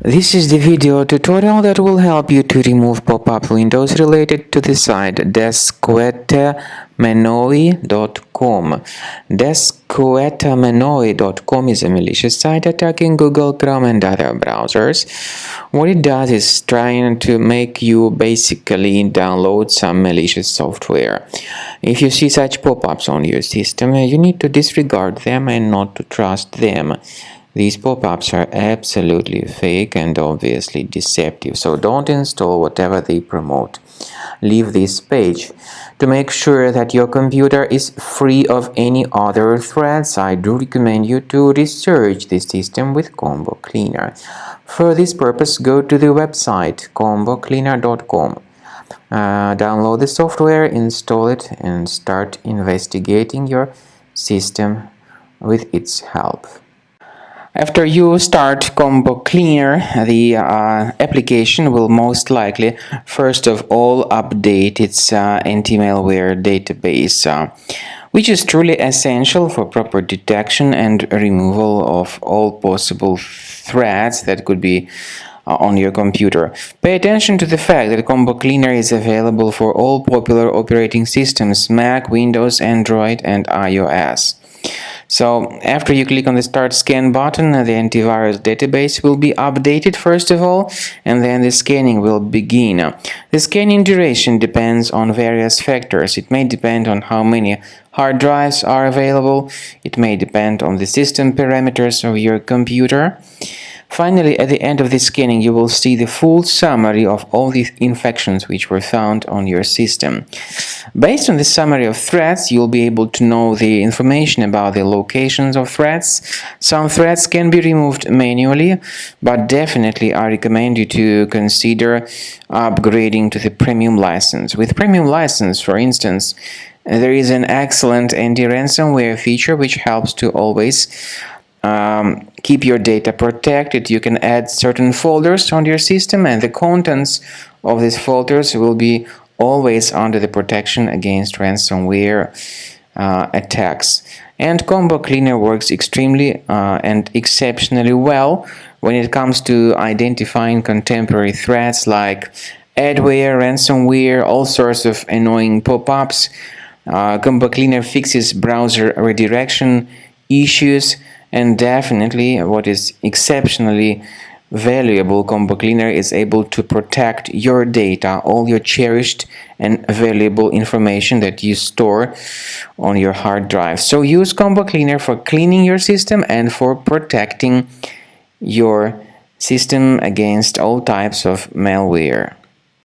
This is the video tutorial that will help you to remove pop-up windows related to the site desquetamenoi.com. Desquetamenoi.com is a malicious site attacking Google Chrome and other browsers. What it does is trying to make you basically download some malicious software. If you see such pop-ups on your system, you need to disregard them and not to trust them. These pop-ups are absolutely fake and obviously deceptive, so don't install whatever they promote. Leave this page. To make sure that your computer is free of any other threats, I do recommend you to research the system with Combo Cleaner. For this purpose, go to the website combocleaner.com. Download the software, install it, and start investigating your system with its help. After you start Combo Cleaner, the application will most likely first of all update its anti-malware database, which is truly essential for proper detection and removal of all possible threats that could be on your computer. Pay attention to the fact that Combo Cleaner is available for all popular operating systems: Mac, Windows, Android, and iOS. So after you click on the Start Scan button, the antivirus database will be updated first of all, and then the scanning will begin. The scanning duration depends on various factors. It may depend on how many hard drives are available. It may depend on the system parameters of your computer. Finally, at the end of the scanning, you will see the full summary of all the infections which were found on your system. Based on the summary of threats, you'll be able to know the information about the locations of threats. Some threats can be removed manually, but definitely I recommend you to consider upgrading to the premium license. With premium license, for instance, there is an excellent anti-ransomware feature which helps to always keep your data protected. You can add certain folders on your system, and the contents of these folders will be always under the protection against ransomware attacks. And Combo Cleaner works extremely and exceptionally well when it comes to identifying contemporary threats like adware, ransomware, all sorts of annoying pop-ups. Combo Cleaner fixes browser redirection issues. And definitely, what is exceptionally valuable, Combo Cleaner is able to protect your data, all your cherished and valuable information that you store on your hard drive. So use Combo Cleaner for cleaning your system and for protecting your system against all types of malware.